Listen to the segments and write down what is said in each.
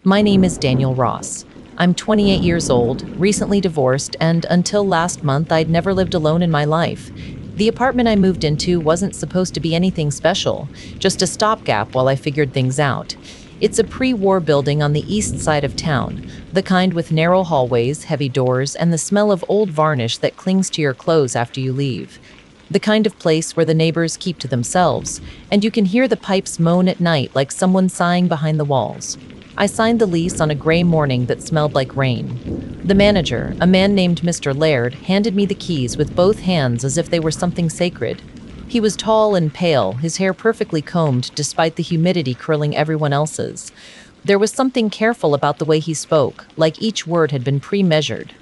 My name is Daniel Ross. I'm 28 years old, recently divorced, and until last month, I'd never lived alone in my life. The apartment I moved into wasn't supposed to be anything special, just a stopgap while I figured things out. It's a pre-war building on the east side of town, the kind with narrow hallways, heavy doors, and the smell of old varnish that clings to your clothes after you leave. The kind of place where the neighbors keep to themselves, and you can hear the pipes moan at night like someone sighing behind the walls. I signed the lease on a gray morning that smelled like rain. The manager, a man named Mr. Laird, handed me the keys with both hands as if they were something sacred. He was tall and pale, his hair perfectly combed despite the humidity curling everyone else's. There was something careful about the way he spoke, like each word had been pre-measured.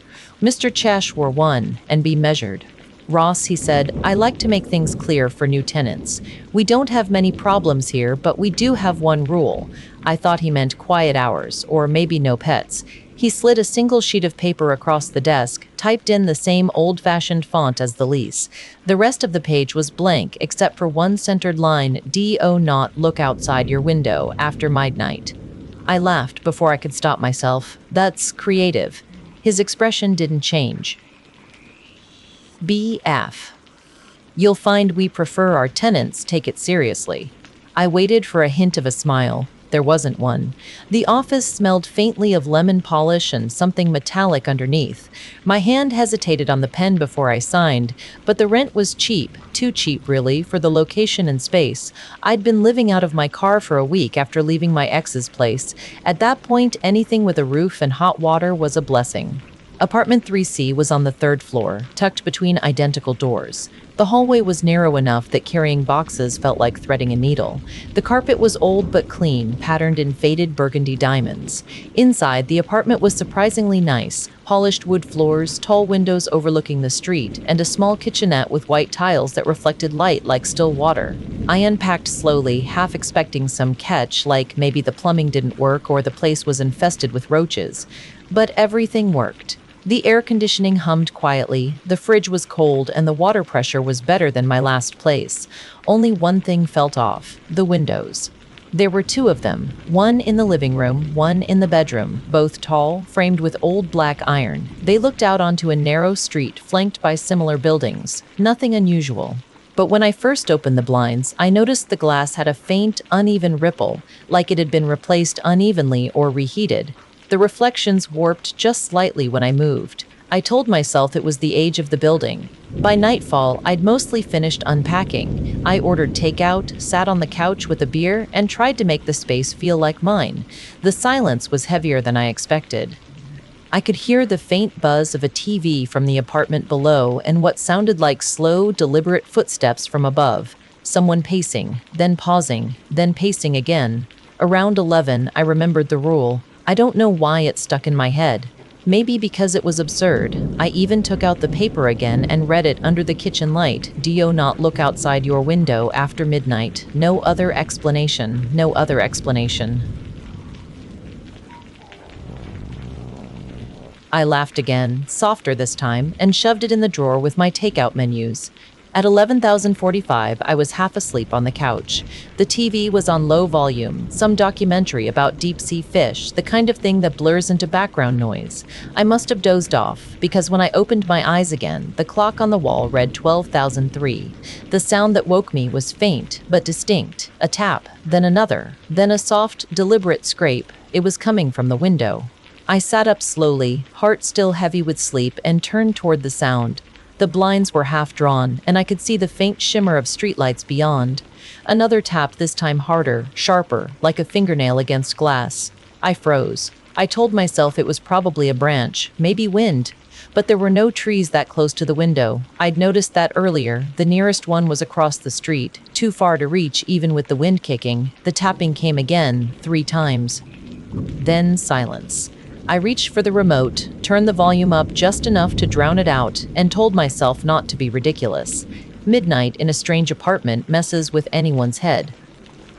Mr. Chash wore one, and be measured. Ross, he said, I like to make things clear for new tenants. We don't have many problems here, but we do have one rule. I thought he meant quiet hours, or maybe no pets. He slid a single sheet of paper across the desk, typed in the same old-fashioned font as the lease. The rest of the page was blank, except for one centered line, "Do not look outside your window after midnight." I laughed before I could stop myself. That's creative. His expression didn't change. BF. You'll find we prefer our tenants take it seriously. I waited for a hint of a smile. There wasn't one. The office smelled faintly of lemon polish and something metallic underneath. My hand hesitated on the pen before I signed, but the rent was cheap, too cheap really, for the location and space. I'd been living out of my car for a week after leaving my ex's place. At that point, anything with a roof and hot water was a blessing. Apartment 3C was on the third floor, tucked between identical doors. The hallway was narrow enough that carrying boxes felt like threading a needle. The carpet was old but clean, patterned in faded burgundy diamonds. Inside, the apartment was surprisingly nice. Polished wood floors, tall windows overlooking the street, and a small kitchenette with white tiles that reflected light like still water. I unpacked slowly, half expecting some catch, like maybe the plumbing didn't work or the place was infested with roaches. But everything worked. The air conditioning hummed quietly, the fridge was cold, and the water pressure was better than my last place. Only one thing felt off: the windows. There were two of them, one in the living room, one in the bedroom, both tall, framed with old black iron. They looked out onto a narrow street flanked by similar buildings. Nothing unusual. But when I first opened the blinds, I noticed the glass had a faint, uneven ripple, like it had been replaced unevenly or reheated. The reflections warped just slightly when I moved. I told myself it was the age of the building. By nightfall, I'd mostly finished unpacking. I ordered takeout, sat on the couch with a beer, and tried to make the space feel like mine. The silence was heavier than I expected. I could hear the faint buzz of a TV from the apartment below and what sounded like slow, deliberate footsteps from above. Someone pacing, then pausing, then pacing again. Around 11, I remembered the rule. I don't know why it stuck in my head. Maybe because it was absurd. I even took out the paper again and read it under the kitchen light. Do not look outside your window after midnight. No other explanation. No other explanation. I laughed again, softer this time, and shoved it in the drawer with my takeout menus. At 11:45, I was half asleep on the couch. The TV was on low volume, some documentary about deep-sea fish, the kind of thing that blurs into background noise. I must have dozed off, because when I opened my eyes again, the clock on the wall read 12,003. The sound that woke me was faint, but distinct. A tap, then another, then a soft, deliberate scrape. It was coming from the window. I sat up slowly, heart still heavy with sleep, and turned toward the sound. The blinds were half drawn, and I could see the faint shimmer of streetlights beyond. Another tap, this time harder, sharper, like a fingernail against glass. I froze. I told myself it was probably a branch, maybe wind. But there were no trees that close to the window. I'd noticed that earlier. The nearest one was across the street, too far to reach even with the wind kicking. The tapping came again, 3 times. Then silence. I reached for the remote, turned the volume up just enough to drown it out, and told myself not to be ridiculous. Midnight in a strange apartment messes with anyone's head.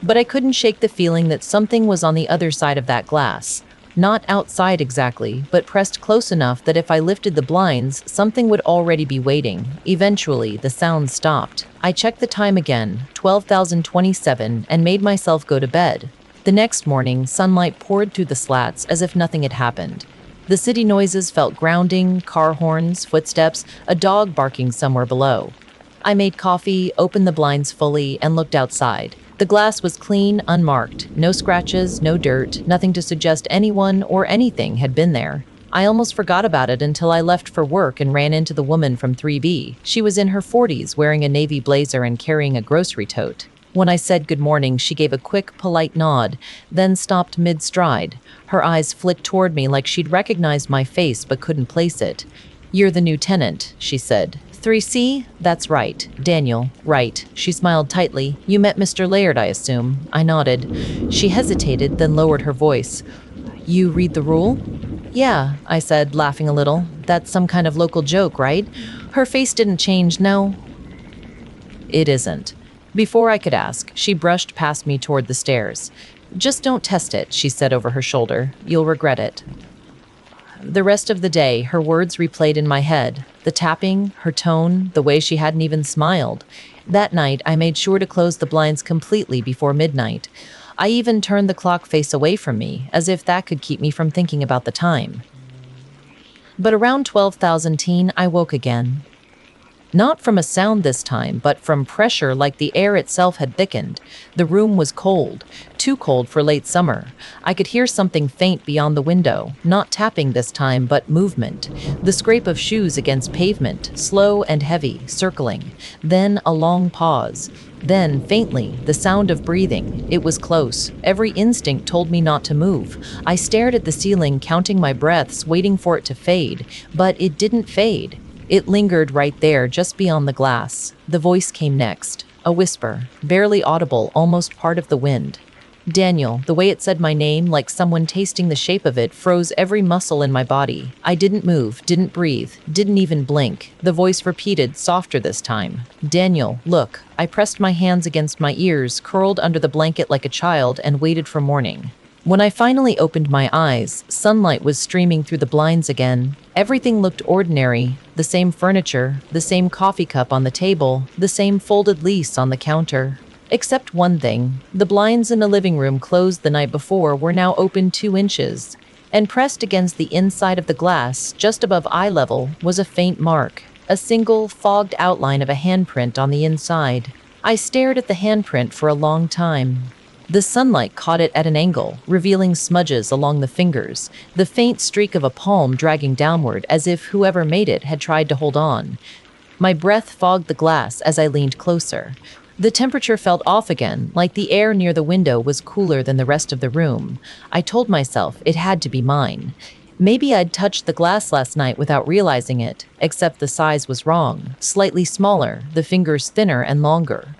But I couldn't shake the feeling that something was on the other side of that glass. Not outside exactly, but pressed close enough that if I lifted the blinds, something would already be waiting. Eventually, the sound stopped. I checked the time again, 12,027, and made myself go to bed. The next morning, sunlight poured through the slats as if nothing had happened. The city noises felt grounding, car horns, footsteps, a dog barking somewhere below. I made coffee, opened the blinds fully, and looked outside. The glass was clean, unmarked. No scratches, no dirt, nothing to suggest anyone or anything had been there. I almost forgot about it until I left for work and ran into the woman from 3B. She was in her 40s, wearing a navy blazer and carrying a grocery tote. When I said good morning, she gave a quick, polite nod, then stopped mid-stride. Her eyes flicked toward me like she'd recognized my face but couldn't place it. "You're the new tenant," she said. "3C? That's right. Daniel, right." She smiled tightly. "You met Mr. Laird, I assume." I nodded. She hesitated, then lowered her voice. "You read the rule?" "Yeah," I said, laughing a little. "That's some kind of local joke, right?" Her face didn't change. "No, it isn't." Before I could ask, she brushed past me toward the stairs. "Just don't test it," she said over her shoulder. "You'll regret it." The rest of the day, her words replayed in my head. The tapping, her tone, the way she hadn't even smiled. That night, I made sure to close the blinds completely before midnight. I even turned the clock face away from me, as if that could keep me from thinking about the time. But around 12,000 I woke again. Not from a sound this time, but from pressure like the air itself had thickened. The room was cold, too cold for late summer. I could hear something faint beyond the window, not tapping this time, but movement. The scrape of shoes against pavement, slow and heavy, circling. Then a long pause. Then, faintly, the sound of breathing. It was close. Every instinct told me not to move. I stared at the ceiling, counting my breaths, waiting for it to fade. But it didn't fade. It lingered right there, just beyond the glass. The voice came next. A whisper, barely audible, almost part of the wind. "Daniel." The way it said my name, like someone tasting the shape of it, froze every muscle in my body. I didn't move, didn't breathe, didn't even blink. The voice repeated, softer this time. "Daniel, look." I pressed my hands against my ears, curled under the blanket like a child, and waited for morning. When I finally opened my eyes, sunlight was streaming through the blinds again. Everything looked ordinary. The same furniture, the same coffee cup on the table, the same folded lease on the counter. Except one thing. The blinds in the living room closed the night before were now open 2 inches. And pressed against the inside of the glass, just above eye level, was a faint mark. A single, fogged outline of a handprint on the inside. I stared at the handprint for a long time. The sunlight caught it at an angle, revealing smudges along the fingers, the faint streak of a palm dragging downward as if whoever made it had tried to hold on. My breath fogged the glass as I leaned closer. The temperature felt off again, like the air near the window was cooler than the rest of the room. I told myself it had to be mine. Maybe I'd touched the glass last night without realizing it, except the size was wrong, slightly smaller, the fingers thinner and longer.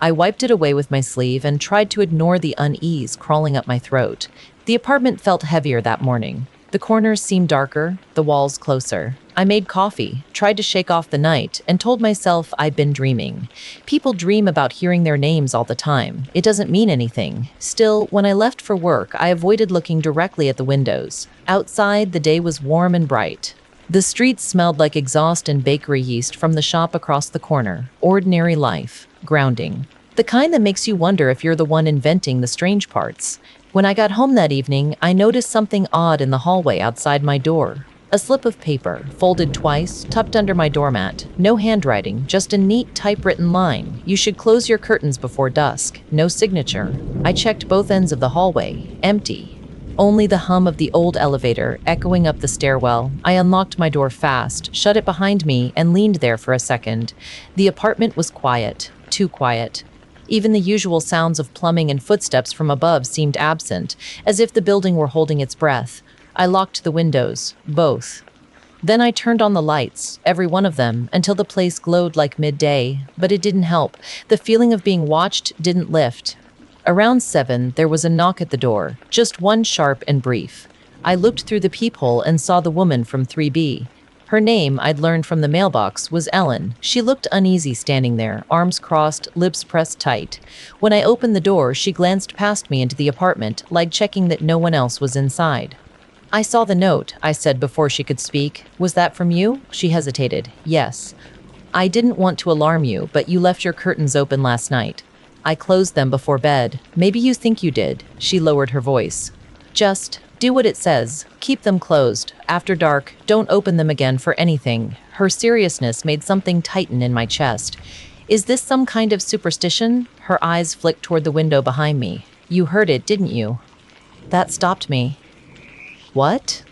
I wiped it away with my sleeve and tried to ignore the unease crawling up my throat. The apartment felt heavier that morning. The corners seemed darker, the walls closer. I made coffee, tried to shake off the night, and told myself I'd been dreaming. People dream about hearing their names all the time. It doesn't mean anything. Still, when I left for work, I avoided looking directly at the windows. Outside, the day was warm and bright. The streets smelled like exhaust and bakery yeast from the shop across the corner. Ordinary life. Grounding. The kind that makes you wonder if you're the one inventing the strange parts. When I got home that evening, I noticed something odd in the hallway outside my door. A slip of paper, folded twice, tucked under my doormat. No handwriting, just a neat typewritten line. "You should close your curtains before dusk." No signature. I checked both ends of the hallway. Empty. Only the hum of the old elevator echoing up the stairwell. I unlocked my door fast, shut it behind me, and leaned there for a second. The apartment was quiet. Too quiet. Even the usual sounds of plumbing and footsteps from above seemed absent, as if the building were holding its breath. I locked the windows, both. Then I turned on the lights, every one of them, until the place glowed like midday, but it didn't help. The feeling of being watched didn't lift. Around 7, there was a knock at the door, just one sharp and brief. I looked through the peephole and saw the woman from 3B. Her name, I'd learned from the mailbox, was Ellen. She looked uneasy standing there, arms crossed, lips pressed tight. When I opened the door, she glanced past me into the apartment, like checking that no one else was inside. "I saw the note," I said before she could speak. "Was that from you?" She hesitated. "Yes. I didn't want to alarm you, but you left your curtains open last night." I closed them before bed. Maybe you think you did. She lowered her voice. Just do what it says. Keep them closed. After dark, don't open them again for anything. Her seriousness made something tighten in my chest. Is this some kind of superstition? Her eyes flicked toward the window behind me. You heard it, didn't you? That stopped me. What?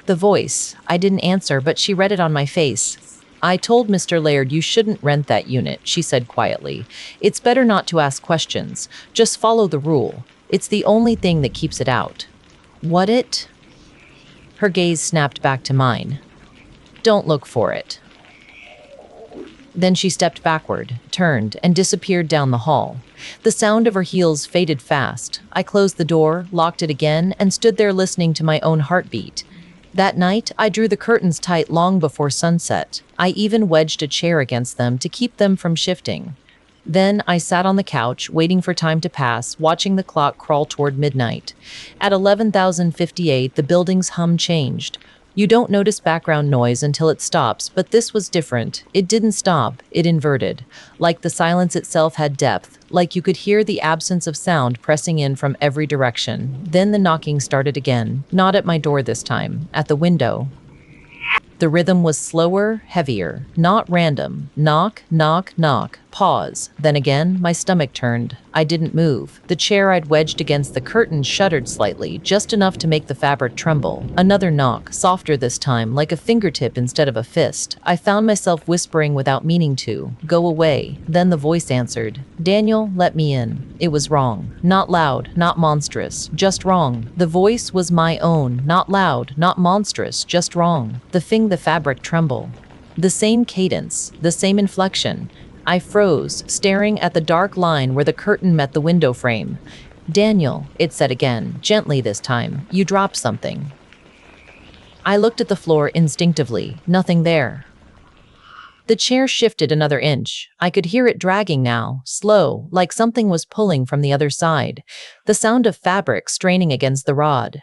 The voice. I didn't answer, but she read it on my face. I told Mr. Laird you shouldn't rent that unit, she said quietly. It's better not to ask questions. Just follow the rule. It's the only thing that keeps it out. What it? Her gaze snapped back to mine. Don't look for it. Then she stepped backward, turned, and disappeared down the hall. The sound of her heels faded fast. I closed the door, locked it again, and stood there listening to my own heartbeat. That night, I drew the curtains tight long before sunset. I even wedged a chair against them to keep them from shifting. Then I sat on the couch, waiting for time to pass, watching the clock crawl toward midnight. At 11,058, the building's hum changed. You don't notice background noise until it stops, but this was different. It didn't stop, it inverted. Like the silence itself had depth, like you could hear the absence of sound pressing in from every direction. Then the knocking started again, not at my door this time, at the window. The rhythm was slower, heavier, not random. Knock, knock, knock. Pause. Then again, my stomach turned. I didn't move. The chair I'd wedged against the curtain shuddered slightly, just enough to make the fabric tremble. Another knock, softer this time, like a fingertip instead of a fist. I found myself whispering without meaning to. Go away. Then the voice answered. Daniel, let me in. It was wrong. Not loud, not monstrous, just wrong. The voice was my own. Not loud, not monstrous, just wrong. The fabric tremble. The same cadence, the same inflection. I froze, staring at the dark line where the curtain met the window frame. Daniel, it said again, gently this time, you dropped something. I looked at the floor instinctively, nothing there. The chair shifted another inch. I could hear it dragging now, slow, like something was pulling from the other side. The sound of fabric straining against the rod.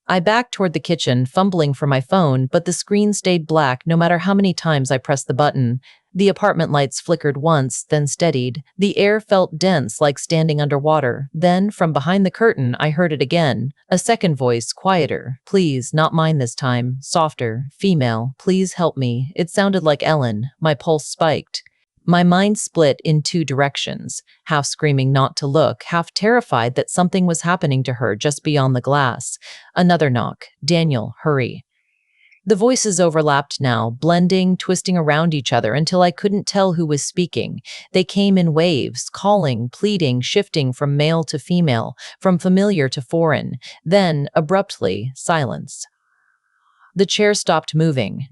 I backed toward the kitchen, fumbling for my phone, but the screen stayed black no matter how many times I pressed the button. The apartment lights flickered once, then steadied. The air felt dense, like standing underwater. Then, from behind the curtain, I heard it again. A second voice, quieter. Please, not mine this time. Softer. Female. Please help me. It sounded like Ellen. My pulse spiked. My mind split in two directions, half screaming not to look, half terrified that something was happening to her just beyond the glass. Another knock. Daniel, hurry. The voices overlapped now, blending, twisting around each other until I couldn't tell who was speaking. They came in waves, calling, pleading, shifting from male to female, from familiar to foreign. Then, abruptly, silence. The chair stopped moving.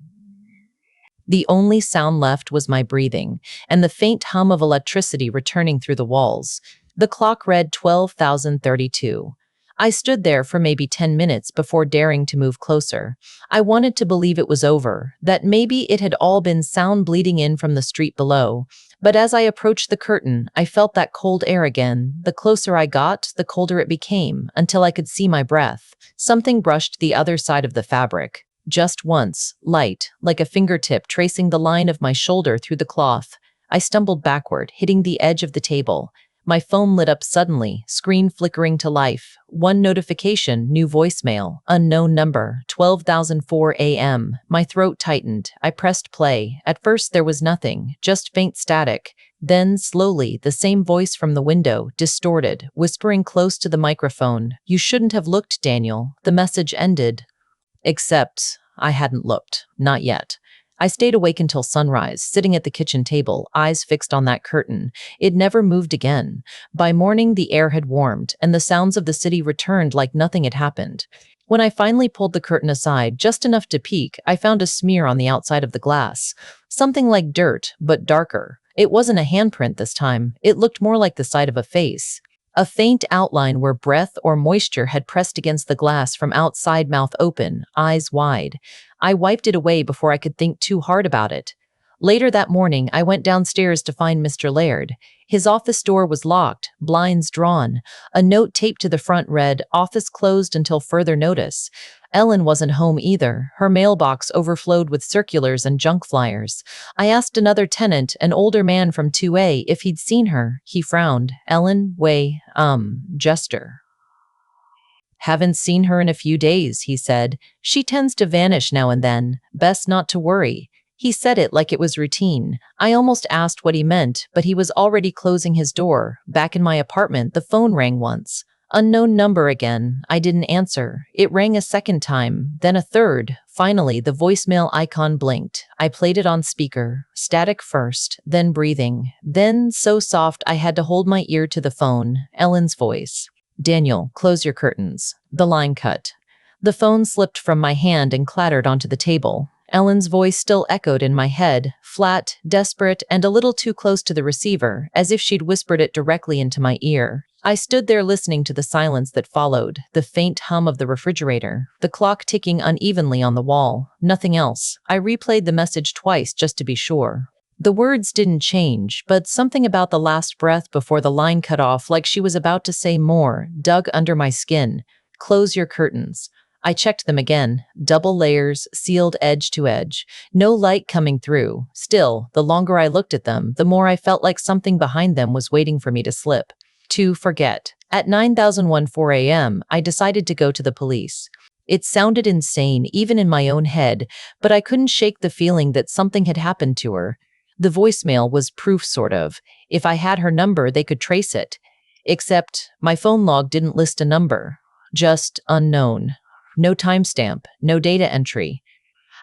The only sound left was my breathing, and the faint hum of electricity returning through the walls. The clock read 12,032. I stood there for maybe 10 minutes before daring to move closer. I wanted to believe it was over, that maybe it had all been sound bleeding in from the street below. But as I approached the curtain, I felt that cold air again. The closer I got, the colder it became, until I could see my breath. Something brushed the other side of the fabric. Just once, light, like a fingertip tracing the line of my shoulder through the cloth. I stumbled backward, hitting the edge of the table. My phone lit up suddenly, screen flickering to life. One notification, new voicemail, unknown number, 12,004 a.m. My throat tightened. I pressed play. At first there was nothing, just faint static. Then, slowly, the same voice from the window, distorted, whispering close to the microphone. You shouldn't have looked, Daniel. The message ended. Except, I hadn't looked. Not yet. I stayed awake until sunrise, sitting at the kitchen table, eyes fixed on that curtain. It never moved again. By morning, the air had warmed, and the sounds of the city returned like nothing had happened. When I finally pulled the curtain aside, just enough to peek, I found a smear on the outside of the glass. Something like dirt, but darker. It wasn't a handprint this time. It looked more like the side of a face. A faint outline where breath or moisture had pressed against the glass from outside, mouth open, eyes wide. I wiped it away before I could think too hard about it. Later that morning, I went downstairs to find Mr. Laird. His office door was locked, blinds drawn. A note taped to the front read, "Office closed until further notice." Ellen wasn't home either. Her mailbox overflowed with circulars and junk flyers. I asked another tenant, an older man from 2A, if he'd seen her. He frowned. Ellen, Jester. Haven't seen her in a few days, he said. She tends to vanish now and then. Best not to worry. He said it like it was routine. I almost asked what he meant, but he was already closing his door. Back in my apartment, the phone rang once. Unknown number again. I didn't answer. It rang a second time, then a third. Finally, the voicemail icon blinked. I played it on speaker. Static first, then breathing. Then so soft I had to hold my ear to the phone. Ellen's voice. Daniel, close your curtains. The line cut. The phone slipped from my hand and clattered onto the table. Ellen's voice still echoed in my head, flat, desperate, and a little too close to the receiver, as if she'd whispered it directly into my ear. I stood there listening to the silence that followed, the faint hum of the refrigerator, the clock ticking unevenly on the wall. Nothing else. I replayed the message twice just to be sure. The words didn't change, but something about the last breath before the line cut off, like she was about to say more, dug under my skin. Close your curtains. I checked them again. Double layers, sealed edge to edge. No light coming through. Still, the longer I looked at them, the more I felt like something behind them was waiting for me to slip. To forget. At 9,004 a.m., I decided to go to the police. It sounded insane, even in my own head, but I couldn't shake the feeling that something had happened to her. The voicemail was proof, sort of. If I had her number, they could trace it. Except my phone log didn't list a number. Just unknown. No timestamp, no data entry.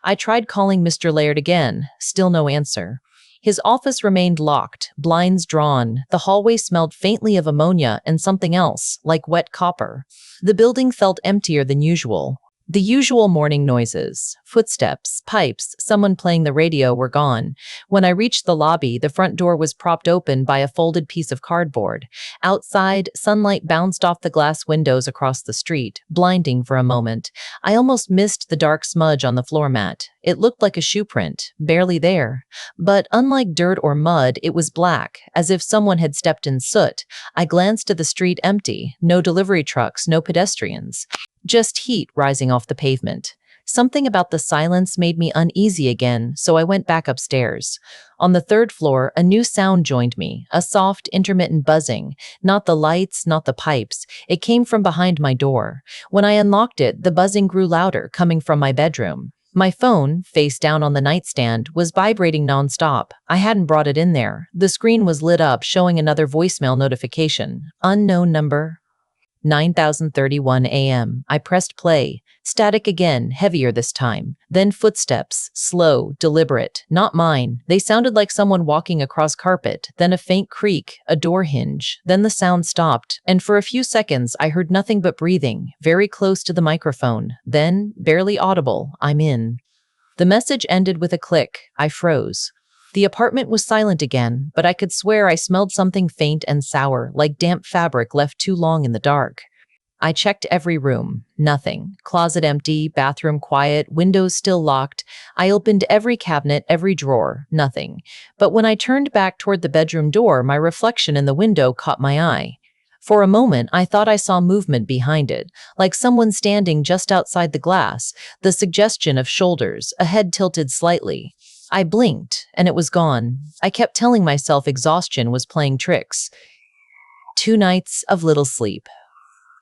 I tried calling Mr. Laird again. Still no answer. His office remained locked, blinds drawn. The hallway smelled faintly of ammonia and something else, like wet copper. The building felt emptier than usual. The usual morning noises, footsteps, pipes, someone playing the radio were gone. When I reached the lobby, the front door was propped open by a folded piece of cardboard. Outside, sunlight bounced off the glass windows across the street, blinding for a moment. I almost missed the dark smudge on the floor mat. It looked like a shoe print, barely there. But unlike dirt or mud, it was black, as if someone had stepped in soot. I glanced at the street empty. No delivery trucks, no pedestrians. Just heat rising off the pavement. Something about the silence made me uneasy again, so I went back upstairs. On the third floor, a new sound joined me, a soft, intermittent buzzing. Not the lights, not the pipes. It came from behind my door. When I unlocked it, the buzzing grew louder, coming from my bedroom. My phone, face down on the nightstand, was vibrating nonstop. I hadn't brought it in there. The screen was lit up, showing another voicemail notification. Unknown number. 9,031 a.m. I pressed play. Static again, heavier this time. Then footsteps, slow, deliberate. Not mine. They sounded like someone walking across carpet. Then a faint creak, a door hinge. Then the sound stopped, and for a few seconds I heard nothing but breathing, very close to the microphone. Then, barely audible, I'm in. The message ended with a click. I froze. The apartment was silent again, but I could swear I smelled something faint and sour, like damp fabric left too long in the dark. I checked every room. Nothing. Closet empty, bathroom quiet, windows still locked. I opened every cabinet, every drawer. Nothing. But when I turned back toward the bedroom door, my reflection in the window caught my eye. For a moment, I thought I saw movement behind it, like someone standing just outside the glass, the suggestion of shoulders, a head tilted slightly. I blinked, and it was gone. I kept telling myself exhaustion was playing tricks. 2 nights of little sleep.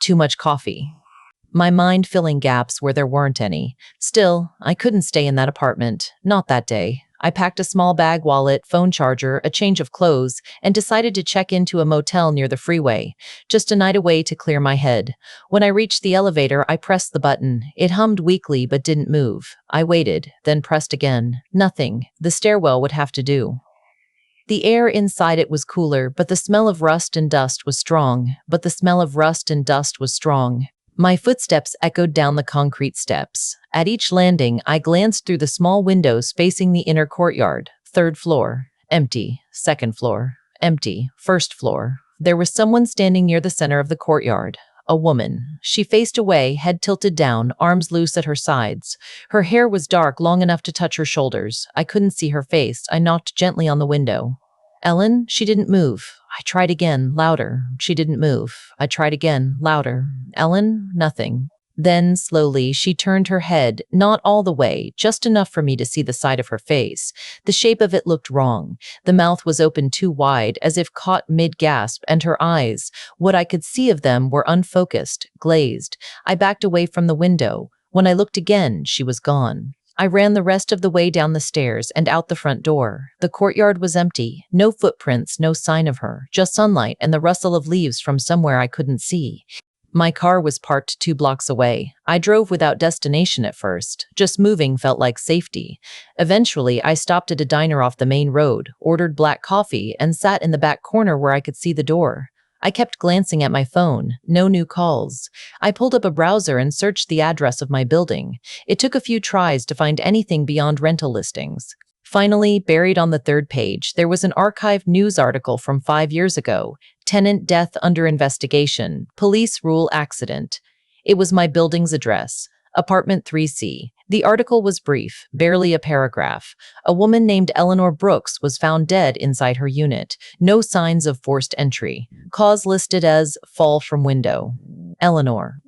Too much coffee. My mind filling gaps where there weren't any. Still, I couldn't stay in that apartment. Not that day. I packed a small bag, wallet, phone charger, a change of clothes, and decided to check into a motel near the freeway. Just a night away to clear my head. When I reached the elevator, I pressed the button. It hummed weakly but didn't move. I waited, then pressed again. Nothing. The stairwell would have to do. The air inside it was cooler, but the smell of rust and dust was strong. My footsteps echoed down the concrete steps. At each landing, I glanced through the small windows facing the inner courtyard. 3rd floor. Empty. 2nd floor. Empty. 1st floor. There was someone standing near the center of the courtyard. A woman. She faced away, head tilted down, arms loose at her sides. Her hair was dark, long enough to touch her shoulders. I couldn't see her face. I knocked gently on the window. Ellen? She didn't move. I tried again, louder. She didn't move. I tried again, louder. Ellen? Nothing. Then, slowly, she turned her head, not all the way, just enough for me to see the side of her face. The shape of it looked wrong. The mouth was open too wide, as if caught mid-gasp, and her eyes, what I could see of them, were unfocused, glazed. I backed away from the window. When I looked again, she was gone. I ran the rest of the way down the stairs and out the front door. The courtyard was empty. No footprints, no sign of her. Just sunlight and the rustle of leaves from somewhere I couldn't see. My car was parked 2 blocks away. I drove without destination at first. Just moving felt like safety. Eventually, I stopped at a diner off the main road, ordered black coffee, and sat in the back corner where I could see the door. I kept glancing at my phone. No new calls. I pulled up a browser and searched the address of my building. It took a few tries to find anything beyond rental listings. Finally, buried on the third page, there was an archived news article from 5 years ago. Tenant death under investigation. Police rule accident. It was my building's address. Apartment 3C. The article was brief, barely a paragraph. A woman named Eleanor Brooks was found dead inside her unit. No signs of forced entry. Cause listed as fall from window. Eleanor.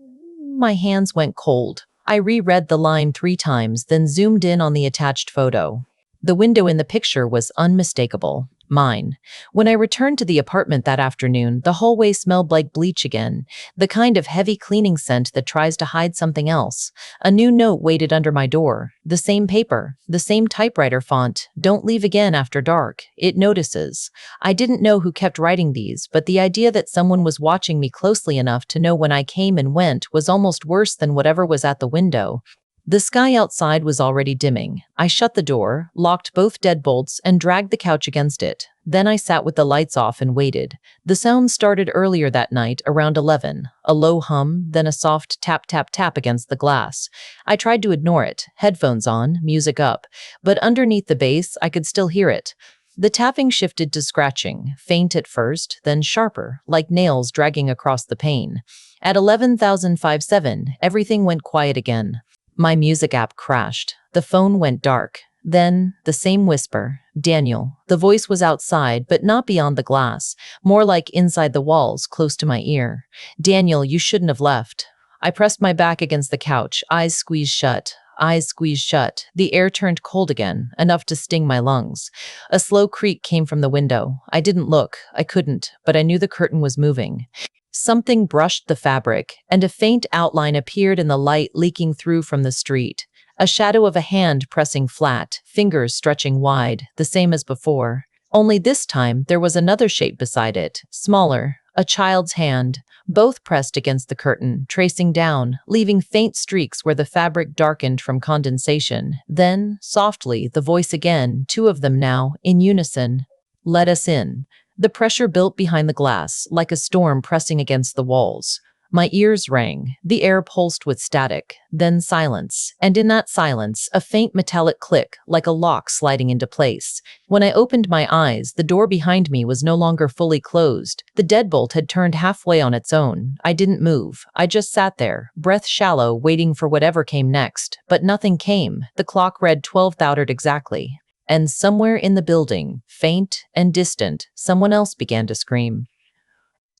My hands went cold. I reread the line 3 times, then zoomed in on the attached photo. The window in the picture was unmistakable. Mine. When I returned to the apartment that afternoon, the hallway smelled like bleach again, the kind of heavy cleaning scent that tries to hide something else. A new note waited under my door. The same paper, the same typewriter font. Don't leave again after dark. It notices. I didn't know who kept writing these, but the idea that someone was watching me closely enough to know when I came and went was almost worse than whatever was at the window. The sky outside was already dimming. I shut the door, locked both deadbolts, and dragged the couch against it. Then I sat with the lights off and waited. The sound started earlier that night, around 11. A low hum, then a soft tap tap tap against the glass. I tried to ignore it, headphones on, music up, but underneath the bass, I could still hear it. The tapping shifted to scratching, faint at first, then sharper, like nails dragging across the pane. At 11,057, everything went quiet again. My music app crashed. The phone went dark. Then, the same whisper. Daniel. The voice was outside, but not beyond the glass. More like inside the walls, close to my ear. Daniel, you shouldn't have left. I pressed my back against the couch, eyes squeezed shut. Eyes squeezed shut. The air turned cold again, enough to sting my lungs. A slow creak came from the window. I didn't look. I couldn't, but I knew the curtain was moving. Something brushed the fabric, and a faint outline appeared in the light leaking through from the street. A shadow of a hand pressing flat, fingers stretching wide, the same as before. Only this time, there was another shape beside it, smaller, a child's hand, both pressed against the curtain, tracing down, leaving faint streaks where the fabric darkened from condensation. Then, softly, the voice again, 2 of them now, in unison. Let us in. The pressure built behind the glass, like a storm pressing against the walls. My ears rang. The air pulsed with static. Then silence. And in that silence, a faint metallic click, like a lock sliding into place. When I opened my eyes, the door behind me was no longer fully closed. The deadbolt had turned halfway on its own. I didn't move. I just sat there, breath shallow, waiting for whatever came next. But nothing came. The clock read 12:00 exactly. And somewhere in the building, faint and distant, someone else began to scream.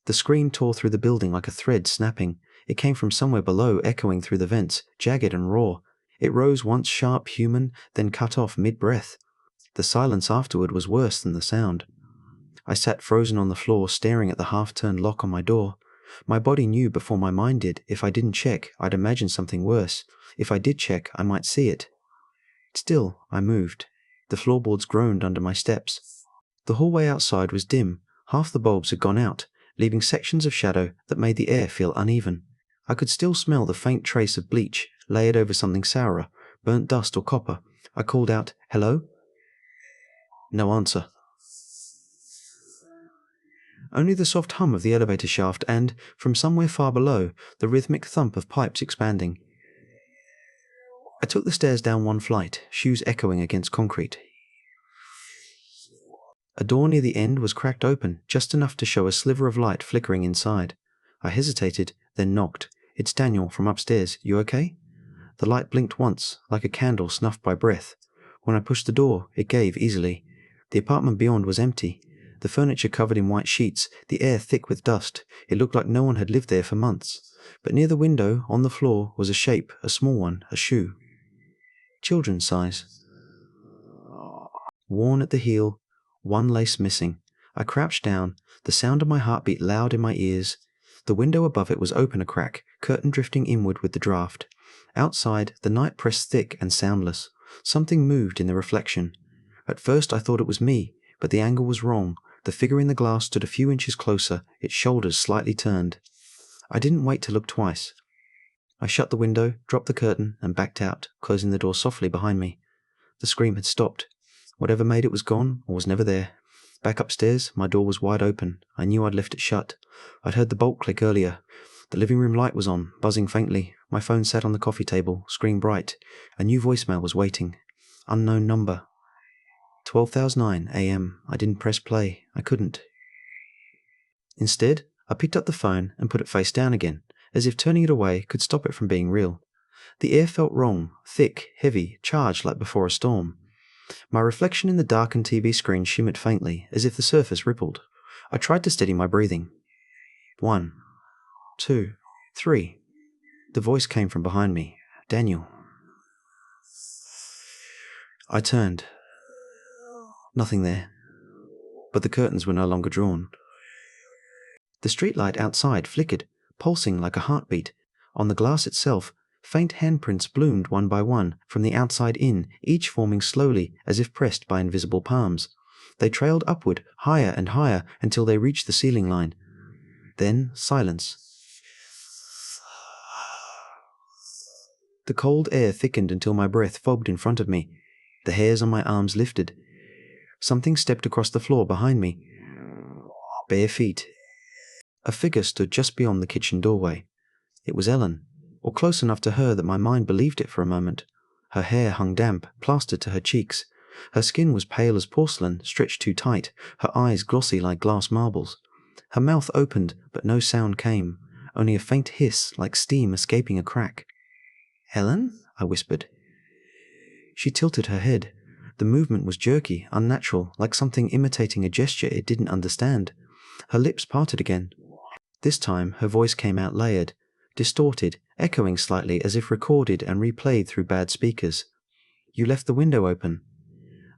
The scream tore through the building like a thread snapping. It came from somewhere below, echoing through the vents, jagged and raw. It rose once sharp, human, then cut off mid-breath. The silence afterward was worse than the sound. I sat frozen on the floor, staring at the half-turned lock on my door. My body knew before my mind did. If I didn't check, I'd imagine something worse. If I did check, I might see it. Still, I moved. The floorboards groaned under my steps. The hallway outside was dim. Half the bulbs had gone out, leaving sections of shadow that made the air feel uneven. I could still smell the faint trace of bleach layered over something sourer, burnt dust or copper. I called out, "Hello?" No answer. Only the soft hum of the elevator shaft and, from somewhere far below, the rhythmic thump of pipes expanding. I took the stairs down 1 flight, shoes echoing against concrete. A door near the end was cracked open, just enough to show a sliver of light flickering inside. I hesitated, then knocked. "It's Daniel from upstairs. You okay?" The light blinked once, like a candle snuffed by breath. When I pushed the door, it gave easily. The apartment beyond was empty. The furniture covered in white sheets, the air thick with dust. It looked like no one had lived there for months. But near the window, on the floor, was a shape, a small one, a shoe. Children's size. Worn at the heel, one lace missing. I crouched down, the sound of my heartbeat loud in my ears. The window above it was open a crack, curtain drifting inward with the draft. Outside, the night pressed thick and soundless. Something moved in the reflection. At first I thought it was me, but the angle was wrong. The figure in the glass stood a few inches closer, its shoulders slightly turned. I didn't wait to look twice. I shut the window, dropped the curtain, and backed out, closing the door softly behind me. The scream had stopped. Whatever made it was gone, or was never there. Back upstairs, my door was wide open. I knew I'd left it shut. I'd heard the bolt click earlier. The living room light was on, buzzing faintly. My phone sat on the coffee table, screen bright. A new voicemail was waiting. Unknown number. 12:09 a.m. I didn't press play. I couldn't. Instead, I picked up the phone and put it face down again, as if turning it away could stop it from being real. The air felt wrong, thick, heavy, charged like before a storm. My reflection in the darkened TV screen shimmered faintly, as if the surface rippled. I tried to steady my breathing. 1, 2, 3. The voice came from behind me. Daniel. I turned. Nothing there. But the curtains were no longer drawn. The streetlight outside flickered, pulsing like a heartbeat. On the glass itself, faint handprints bloomed one by one, from the outside in, each forming slowly, as if pressed by invisible palms. They trailed upward, higher and higher, until they reached the ceiling line. Then silence. The cold air thickened until my breath fogged in front of me. The hairs on my arms lifted. Something stepped across the floor behind me. Bare feet. A figure stood just beyond the kitchen doorway. It was Ellen, or close enough to her that my mind believed it for a moment. Her hair hung damp, plastered to her cheeks. Her skin was pale as porcelain, stretched too tight, her eyes glossy like glass marbles. Her mouth opened, but no sound came, only a faint hiss like steam escaping a crack. "Ellen?" I whispered. She tilted her head. The movement was jerky, unnatural, like something imitating a gesture it didn't understand. Her lips parted again. This time her voice came out layered, distorted, echoing slightly as if recorded and replayed through bad speakers. "You left the window open."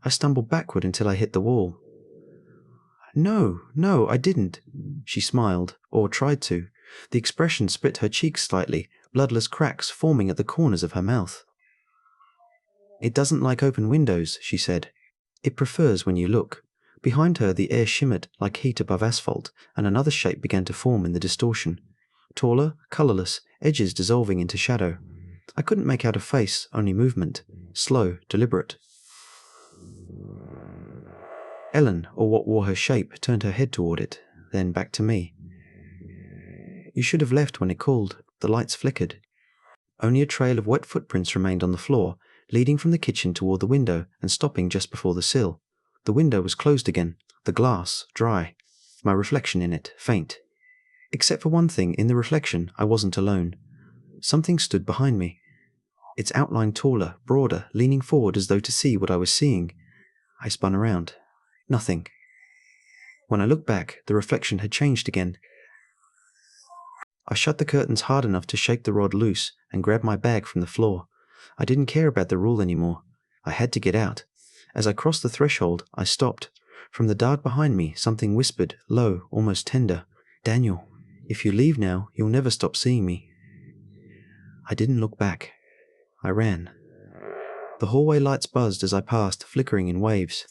I stumbled backward until I hit the wall. No, I didn't." She smiled, or tried to. The expression split her cheeks slightly, bloodless cracks forming at the corners of her mouth. "It doesn't like open windows," she said. "It prefers when you look." Behind her the air shimmered like heat above asphalt, and another shape began to form in the distortion. Taller, colourless, edges dissolving into shadow. I couldn't make out a face, only movement. Slow, deliberate. Ellen, or what wore her shape, turned her head toward it, then back to me. "You should have left when it called." The lights flickered. Only a trail of wet footprints remained on the floor, leading from the kitchen toward the window and stopping just before the sill. The window was closed again, the glass dry. My reflection in it, faint. Except for one thing, in the reflection, I wasn't alone. Something stood behind me. Its outline taller, broader, leaning forward as though to see what I was seeing. I spun around. Nothing. When I looked back, the reflection had changed again. I shut the curtains hard enough to shake the rod loose and grab my bag from the floor. I didn't care about the rule anymore. I had to get out. As I crossed the threshold, I stopped. From the dark behind me, something whispered, low, almost tender. "Daniel, if you leave now, you'll never stop seeing me." I didn't look back. I ran. The hallway lights buzzed as I passed, flickering in waves.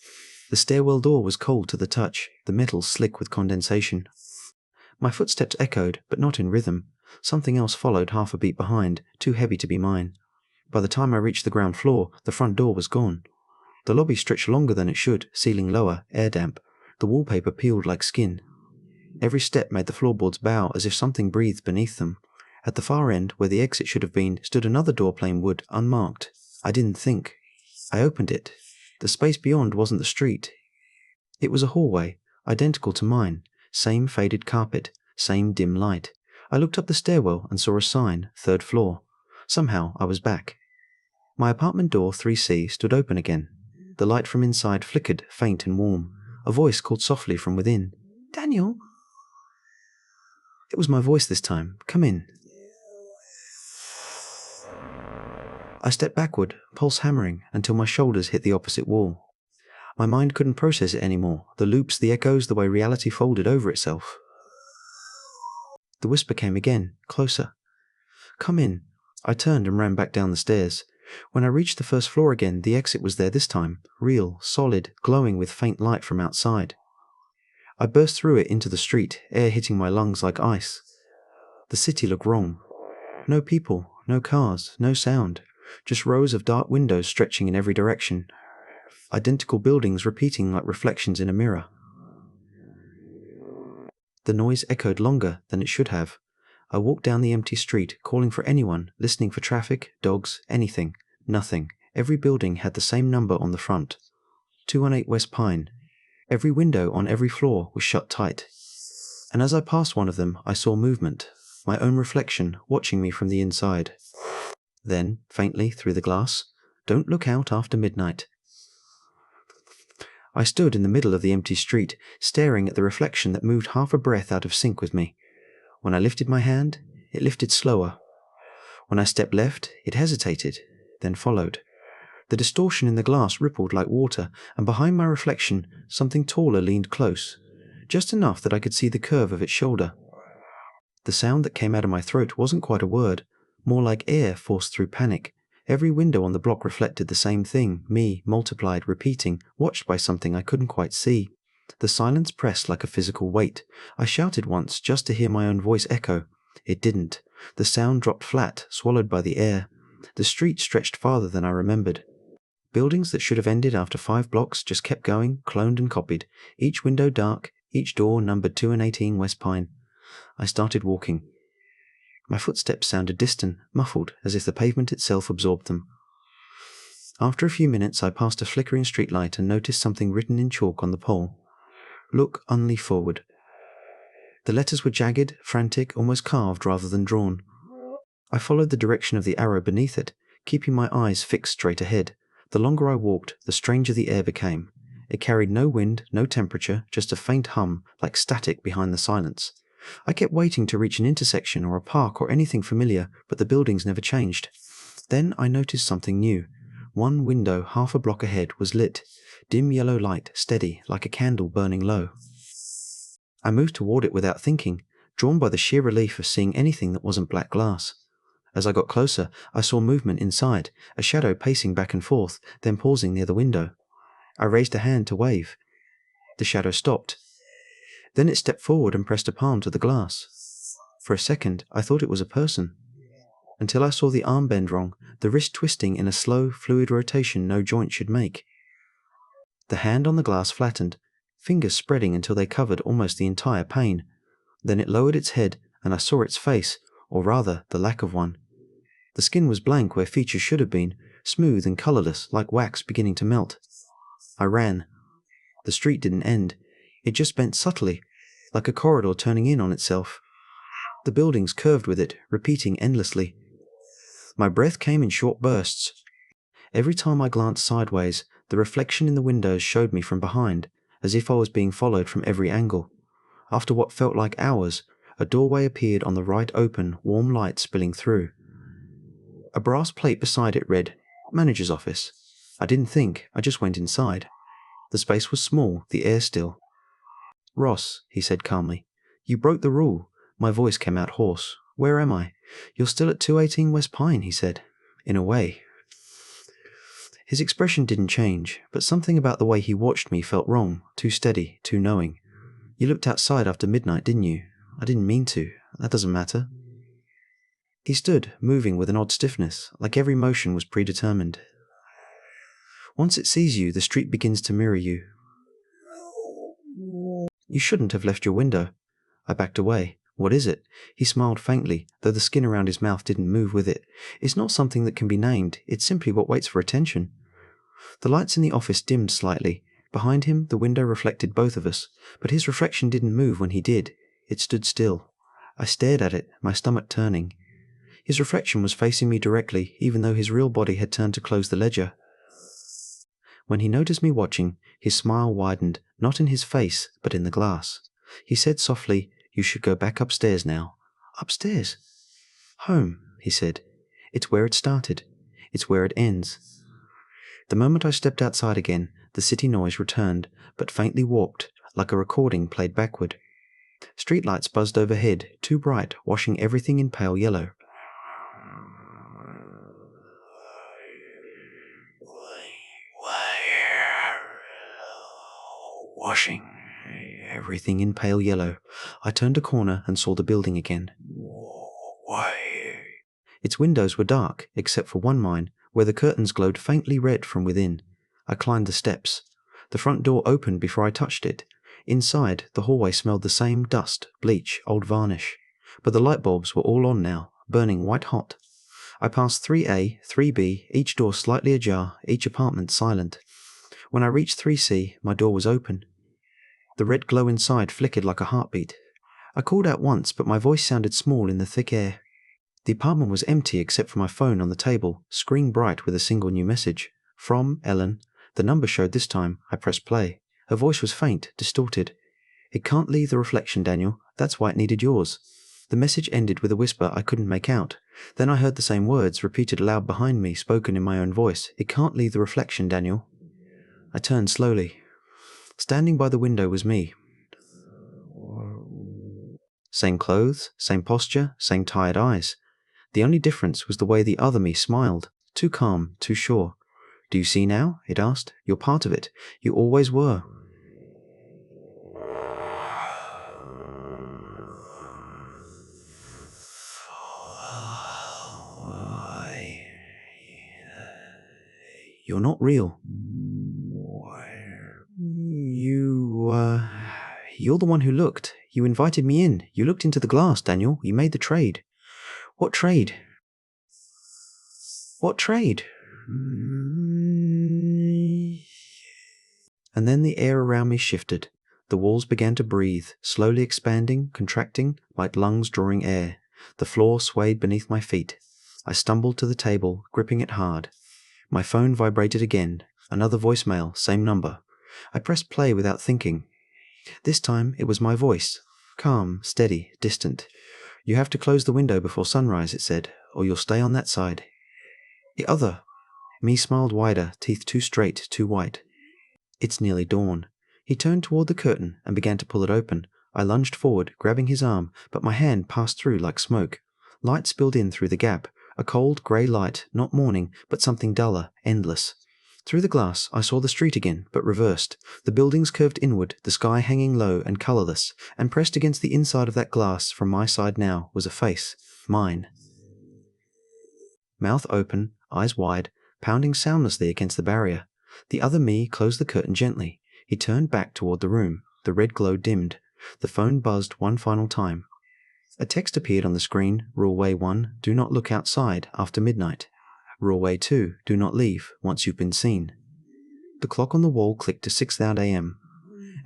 The stairwell door was cold to the touch, the metal slick with condensation. My footsteps echoed, but not in rhythm. Something else followed half a beat behind, too heavy to be mine. By the time I reached the ground floor, the front door was gone. The lobby stretched longer than it should, ceiling lower, air damp. The wallpaper peeled like skin. Every step made the floorboards bow as if something breathed beneath them. At the far end, where the exit should have been, stood another door plain wood, unmarked. I didn't think. I opened it. The space beyond wasn't the street. It was a hallway, identical to mine. Same faded carpet, same dim light. I looked up the stairwell and saw a sign, 3rd floor. Somehow I was back. My apartment door, 3C, stood open again. The light from inside flickered, faint and warm. A voice called softly from within. "Daniel?" It was my voice this time. "Come in." I stepped backward, pulse hammering, until my shoulders hit the opposite wall. My mind couldn't process it anymore. The loops, the echoes, the way reality folded over itself. The whisper came again, closer. "Come in." I turned and ran back down the stairs. When I reached the first floor again, the exit was there this time, real, solid, glowing with faint light from outside. I burst through it into the street, air hitting my lungs like ice. The city looked wrong. No people, no cars, no sound, just rows of dark windows stretching in every direction. Identical buildings repeating like reflections in a mirror. The noise echoed longer than it should have. I walked down the empty street, calling for anyone, listening for traffic, dogs, anything. Nothing. Every building had the same number on the front. 218 West Pine. Every window on every floor was shut tight. And as I passed one of them, I saw movement, my own reflection watching me from the inside. Then, faintly through the glass, "Don't look out after midnight." I stood in the middle of the empty street, staring at the reflection that moved half a breath out of sync with me. When I lifted my hand, it lifted slower. When I stepped left, it hesitated, then followed. The distortion in the glass rippled like water, and behind my reflection, something taller leaned close, just enough that I could see the curve of its shoulder. The sound that came out of my throat wasn't quite a word, more like air forced through panic. Every window on the block reflected the same thing, me, multiplied, repeating, watched by something I couldn't quite see. The silence pressed like a physical weight. I shouted once just to hear my own voice echo. It didn't. The sound dropped flat, swallowed by the air. The street stretched farther than I remembered. Buildings that should have ended after 5 blocks just kept going, cloned and copied, each window dark, each door numbered 218 West Pine. I started walking. My footsteps sounded distant, muffled, as if the pavement itself absorbed them. After a few minutes, I passed a flickering streetlight and noticed something written in chalk on the pole. "Look only forward." The letters were jagged, frantic, almost carved rather than drawn. I followed the direction of the arrow beneath it, keeping my eyes fixed straight ahead. The longer I walked, the stranger the air became. It carried no wind, no temperature, just a faint hum, like static behind the silence. I kept waiting to reach an intersection or a park or anything familiar, but the buildings never changed. Then I noticed something new. One window half a block ahead was lit. Dim yellow light, steady, like a candle burning low. I moved toward it without thinking, drawn by the sheer relief of seeing anything that wasn't black glass. As I got closer, I saw movement inside, a shadow pacing back and forth, then pausing near the window. I raised a hand to wave. The shadow stopped. Then it stepped forward and pressed a palm to the glass. For a second, I thought it was a person, until I saw the arm bend wrong, the wrist twisting in a slow, fluid rotation no joint should make. The hand on the glass flattened, fingers spreading until they covered almost the entire pane. Then it lowered its head, and I saw its face, or rather, the lack of one. The skin was blank where features should have been, smooth and colorless, like wax beginning to melt. I ran. The street didn't end. It just bent subtly, like a corridor turning in on itself. The buildings curved with it, repeating endlessly. My breath came in short bursts. Every time I glanced sideways, the reflection in the windows showed me from behind, as if I was being followed from every angle. After what felt like hours, a doorway appeared on the right open, warm light spilling through. A brass plate beside it read, "Manager's office." I didn't think, I just went inside. The space was small, the air still. "Ross," he said calmly, "you broke the rule." My voice came out hoarse. "Where am I?" "You're still at 218 West Pine," he said. "In a way." His expression didn't change, but something about the way he watched me felt wrong, too steady, too knowing. "You looked outside after midnight, didn't you?" "I didn't mean to. That doesn't matter." He stood, moving with an odd stiffness, like every motion was predetermined. "Once it sees you, the street begins to mirror you. You shouldn't have left your window." I backed away. "What is it?" He smiled faintly, though the skin around his mouth didn't move with it. "It's not something that can be named. It's simply what waits for attention." The lights in the office dimmed slightly. Behind him, the window reflected both of us, but his reflection didn't move when he did. It stood still. I stared at it, my stomach turning. His reflection was facing me directly, even though his real body had turned to close the ledger. When he noticed me watching, his smile widened, not in his face, but in the glass. He said softly, "You should go back upstairs now." "Upstairs?" "Home," he said. "It's where it started. It's where it ends." The moment I stepped outside again, the city noise returned, but faintly warped, like a recording played backward. Streetlights buzzed overhead, too bright, washing everything in pale yellow. Washing everything in pale yellow. I turned a corner and saw the building again. Its windows were dark, except for one mine, where the curtains glowed faintly red from within. I climbed the steps. The front door opened before I touched it. Inside, the hallway smelled the same: dust, bleach, old varnish. But the light bulbs were all on now, burning white hot. I passed 3A, 3B, each door slightly ajar, each apartment silent. When I reached 3C, my door was open. The red glow inside flickered like a heartbeat. I called out once, but my voice sounded small in the thick air. The apartment was empty except for my phone on the table, screen bright with a single new message. From Ellen. The number showed this time. I pressed play. Her voice was faint, distorted. "It can't leave the reflection, Daniel. That's why it needed yours." The message ended with a whisper I couldn't make out. Then I heard the same words repeated aloud behind me, spoken in my own voice. "It can't leave the reflection, Daniel." I turned slowly. Standing by the window was me. Same clothes, same posture, same tired eyes. The only difference was the way the other me smiled. Too calm, too sure. "Do you see now?" it asked. "You're part of it. You always were." "You're not real. You're the one who looked. You invited me in. You looked into the glass, Daniel. You made the trade." "What trade? What trade?" And then the air around me shifted. The walls began to breathe, slowly expanding, contracting, like lungs drawing air. The floor swayed beneath my feet. I stumbled to the table, gripping it hard. My phone vibrated again. Another voicemail, same number. I pressed play without thinking. This time it was my voice. Calm, steady, distant. "You have to close the window before sunrise," it said, "or you'll stay on that side." The other. Me smiled wider, teeth too straight, too white. "It's nearly dawn." He turned toward the curtain and began to pull it open. I lunged forward, grabbing his arm, but my hand passed through like smoke. Light spilled in through the gap. A cold, grey light, not morning, but something duller, endless. Through the glass, I saw the street again, but reversed. The buildings curved inward, the sky hanging low and colourless, and pressed against the inside of that glass, from my side now, was a face. Mine. Mouth open, eyes wide, pounding soundlessly against the barrier. The other me closed the curtain gently. He turned back toward the room. The red glow dimmed. The phone buzzed one final time. A text appeared on the screen. Rule Way 1, do not look outside after midnight. Rule Way 2, do not leave once you've been seen. The clock on the wall clicked to 6:00 a.m.,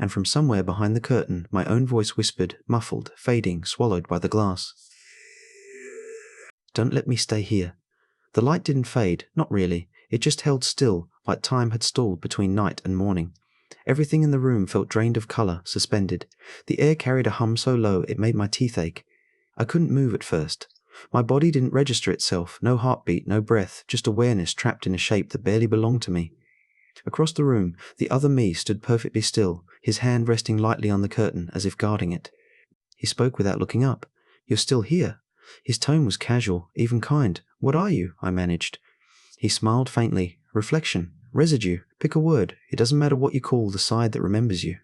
and from somewhere behind the curtain, my own voice whispered, muffled, fading, swallowed by the glass. "Don't let me stay here." The light didn't fade, not really. It just held still, like time had stalled between night and morning. Everything in the room felt drained of colour, suspended. The air carried a hum so low it made my teeth ache. I couldn't move at first. My body didn't register itself, no heartbeat, no breath, just awareness trapped in a shape that barely belonged to me. Across the room, the other me stood perfectly still, his hand resting lightly on the curtain as if guarding it. He spoke without looking up. "You're still here." His tone was casual, even kind. "What are you?" I managed. He smiled faintly. "Reflection. Residue. Pick a word. It doesn't matter what you call the side that remembers you."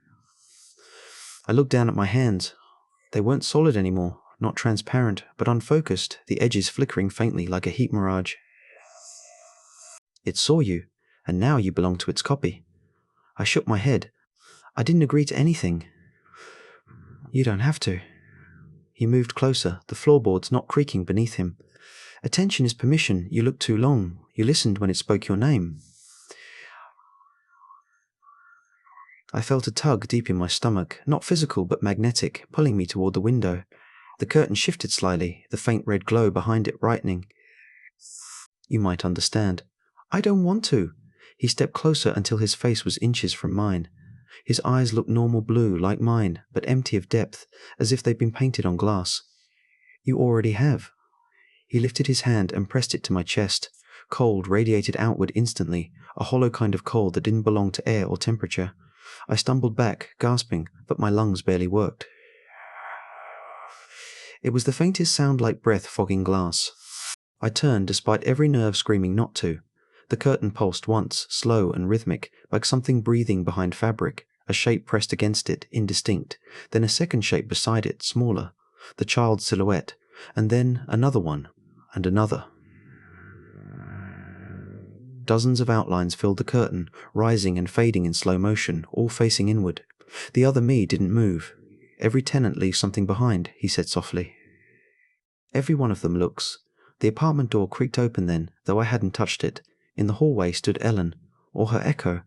I looked down at my hands. They weren't solid anymore, not transparent, but unfocused, the edges flickering faintly like a heat mirage. "It saw you, and now you belong to its copy." I shook my head. "I didn't agree to anything." "You don't have to." He moved closer, the floorboards not creaking beneath him. "Attention is permission. You looked too long. You listened when it spoke your name." I felt a tug deep in my stomach, not physical but magnetic, pulling me toward the window. The curtain shifted slightly, the faint red glow behind it brightening. "You might understand." "I don't want to." He stepped closer until his face was inches from mine. His eyes looked normal blue like mine, but empty of depth, as if they'd been painted on glass. "You already have." He lifted his hand and pressed it to my chest. Cold radiated outward instantly, a hollow kind of cold that didn't belong to air or temperature. I stumbled back, gasping, but my lungs barely worked. It was the faintest sound like breath fogging glass. I turned despite every nerve screaming not to. The curtain pulsed once, slow and rhythmic, like something breathing behind fabric, a shape pressed against it, indistinct, then a second shape beside it, smaller, the child's silhouette, and then another one, and another. Dozens of outlines filled the curtain, rising and fading in slow motion, all facing inward. The other me didn't move. "Every tenant leaves something behind," he said softly. "Every one of them looks." The apartment door creaked open then, though I hadn't touched it. In the hallway stood Ellen, or her echo.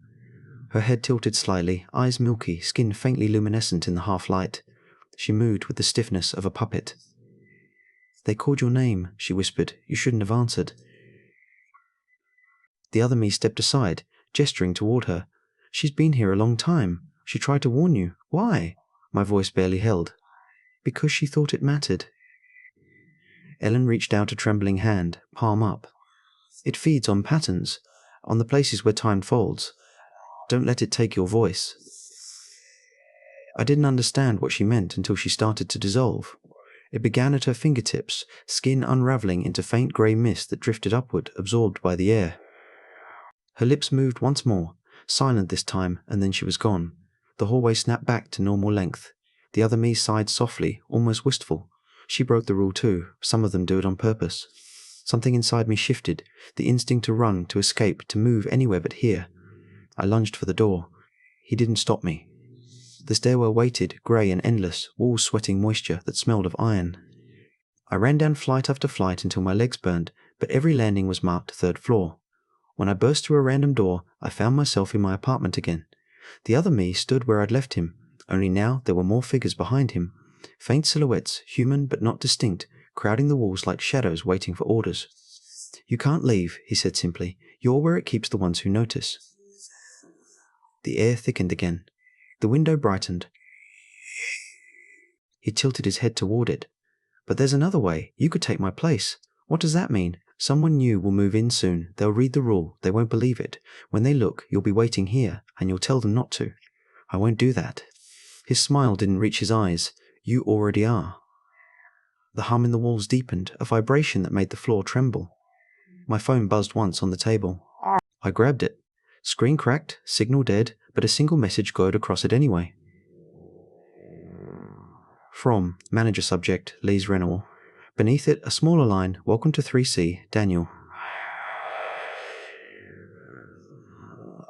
Her head tilted slightly, eyes milky, skin faintly luminescent in the half-light. She moved with the stiffness of a puppet. "They called your name," she whispered. "You shouldn't have answered." The other me stepped aside, gesturing toward her. "She's been here a long time. She tried to warn you. Why?" My voice barely held. "Because she thought it mattered." Ellen reached out a trembling hand, palm up. "It feeds on patterns, on the places where time folds. Don't let it take your voice." I didn't understand what she meant until she started to dissolve. It began at her fingertips, skin unraveling into faint grey mist that drifted upward, absorbed by the air. Her lips moved once more, silent this time, and then she was gone. The hallway snapped back to normal length. The other me sighed softly, almost wistful. She broke the rule too. Some of them do it on purpose. Something inside me shifted, the instinct to run, to escape, to move anywhere but here. I lunged for the door. He didn't stop me. The stairwell waited, grey and endless, walls sweating moisture that smelled of iron. I ran down flight after flight until my legs burned, but every landing was marked third floor. When I burst through a random door, I found myself in my apartment again. The other me stood where I'd left him, only now there were more figures behind him. Faint silhouettes, human but not distinct, crowding the walls like shadows waiting for orders. "You can't leave," he said simply. "You're where it keeps the ones who notice." The air thickened again. The window brightened. He tilted his head toward it. "But there's another way. You could take my place." "What does that mean?" "Someone new will move in soon. They'll read the rule. They won't believe it. When they look, you'll be waiting here, and you'll tell them not to." "I won't do that." His smile didn't reach his eyes. "You already are." The hum in the walls deepened, a vibration that made the floor tremble. My phone buzzed once on the table. I grabbed it. Screen cracked, signal dead, but a single message glowed across it anyway. From manager subject, Lise Renewal. Beneath it, a smaller line, "Welcome to 3C, Daniel."